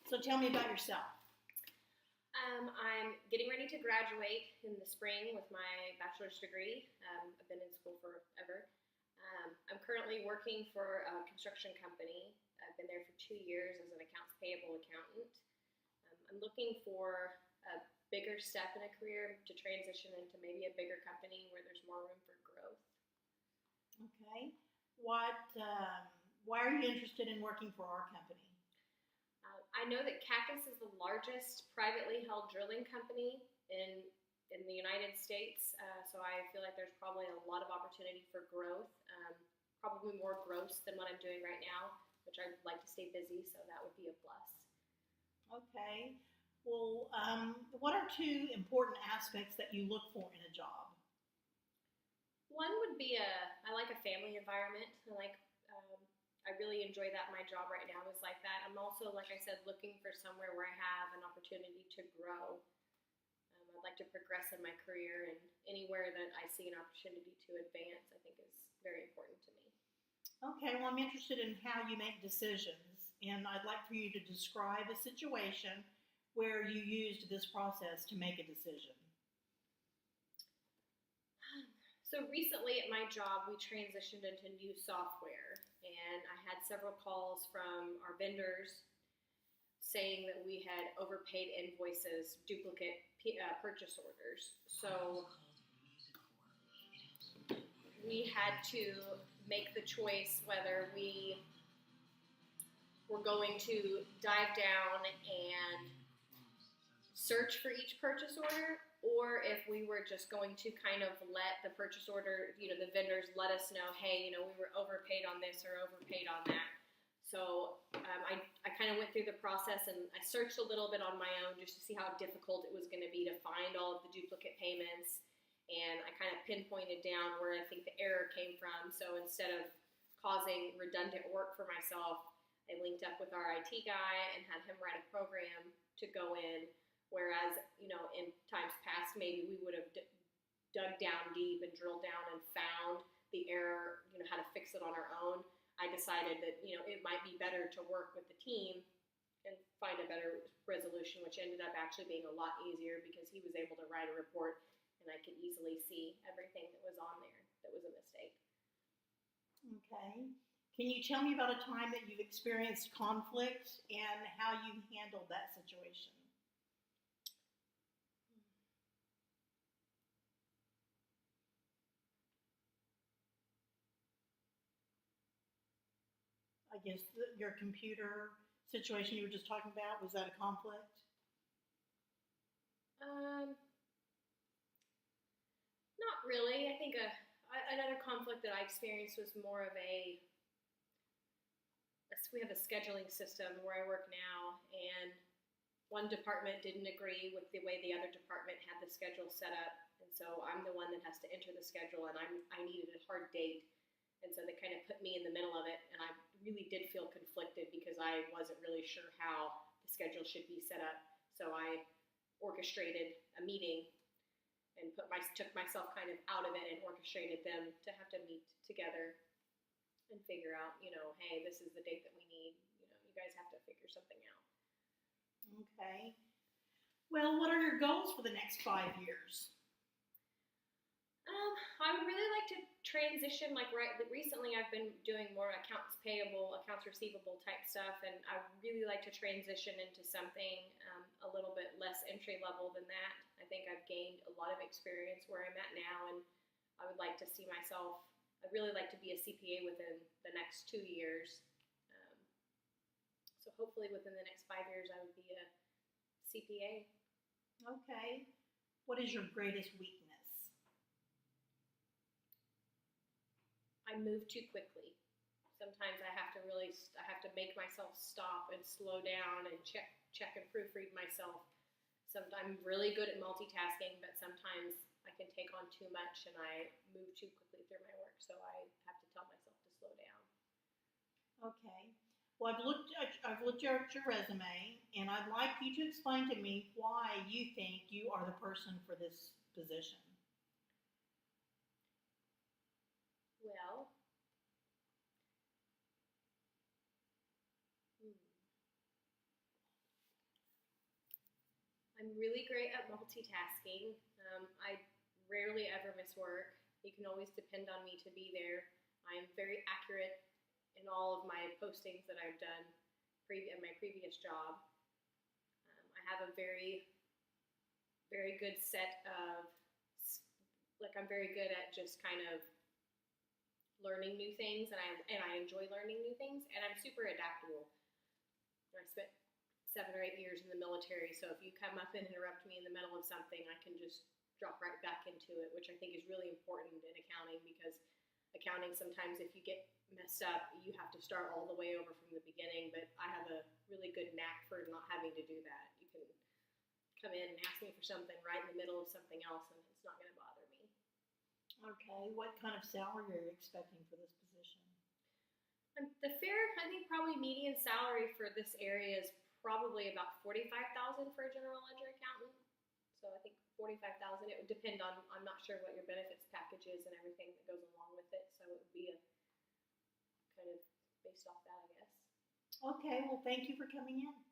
So tell me about yourself. I'm getting ready to graduate in the spring with my bachelor's degree. I've been in school forever. I'm currently working for a construction company. I've been there for 2 years as an accounts payable accountant. I'm looking for a bigger step in a career to transition into maybe a bigger company where there's more room for growth. Okay. What? Why are you interested in working for our company? I know that Cactus is the largest privately held drilling company in the United States, so I feel like there's probably a lot of opportunity for growth, probably more gross than what I'm doing right now, which I'd like to stay busy, so that would be a plus. Okay. Well, what are two important aspects that you look for in a job? One would be I like a family environment. I really enjoy that. My job right now is like that. I'm also, like I said, looking for somewhere where I have an opportunity to grow. I'd like to progress in my career, and anywhere that I see an opportunity to advance, I think is very important to me. Okay, well, I'm interested in how you make decisions, and I'd like for you to describe a situation where you used this process to make a decision. So recently at my job, we transitioned into new software, and I had several calls from our vendors saying that we had overpaid invoices, duplicate purchase orders. So we had to make the choice whether we were going to dive down and search for each purchase order, or if we were just going to kind of let the purchase order, the vendors let us know, hey, we were overpaid on this or overpaid on that. So I kind of went through the process, and I searched a little bit on my own just to see how difficult it was going to be to find all of the duplicate payments, and I kind of pinpointed down where I think the error came from. So instead of causing redundant work for myself, I linked up with our IT guy and had him write a program to go in. Whereas, in times past, maybe we would have dug down deep and drilled down and found the error, how to fix it on our own. I decided that, it might be better to work with the team and find a better resolution, which ended up actually being a lot easier because he was able to write a report and I could easily see everything that was on there that was a mistake. Okay. Can you tell me about a time that you've experienced conflict and how you handled that situation? I guess your computer situation you were just talking about, was that a conflict? Um, Not really. I think another conflict that I experienced was more of we have a scheduling system where I work now, and one department didn't agree with the way the other department had the schedule set up, and so I'm the one that has to enter the schedule, and I needed a hard date, and so they kind of put me in the middle of it, and I really did feel conflicted because I wasn't really sure how the schedule should be set up, so I orchestrated a meeting and took myself kind of out of it and orchestrated them to have to meet together and figure out, hey, this is the date that we need. You guys have to figure something out. Okay. Well, what are your goals for the next 5 years? I would really like to transition, recently I've been doing more accounts payable, accounts receivable type stuff, and I would really like to transition into something a little bit less entry level than that. I think I've gained a lot of experience where I'm at now, and I would like to see myself, I'd really like to be a CPA within the next 2 years. So hopefully within the next 5 years I would be a CPA. Okay. What is your greatest weakness? I move too quickly. Sometimes I have to make myself stop and slow down and check and proofread myself. Sometimes I'm really good at multitasking, but sometimes I can take on too much and I move too quickly through my work, so I have to tell myself to slow down. Okay. Well, I've looked at your resume, and I'd like you to explain to me why you think you are the person for this position. Well, I'm really great at multitasking. I rarely ever miss work. You can always depend on me to be there. I'm very accurate in all of my postings that I've done in my previous job. I have a very, very good set of, I'm very good at just kind of learning new things, and I enjoy learning new things, and I'm super adaptable. I spent 7 or 8 years in the military, so if you come up and interrupt me in the middle of something, I can just drop right back into it, which I think is really important in accounting, because accounting, sometimes if you get messed up, you have to start all the way over from the beginning, but I have a really good knack for not having to do that. You can come in and ask me for something right in the middle of something else, and it's not going to bother me. Okay, what kind of salary are you expecting for this position? The fair, I think probably median salary for this area is probably about $45,000 for a general ledger accountant. So I think $45,000. It would depend on, I'm not sure what your benefits package is and everything that goes along with it. So it would be a kind of based off that, I guess. Okay, well, thank you for coming in.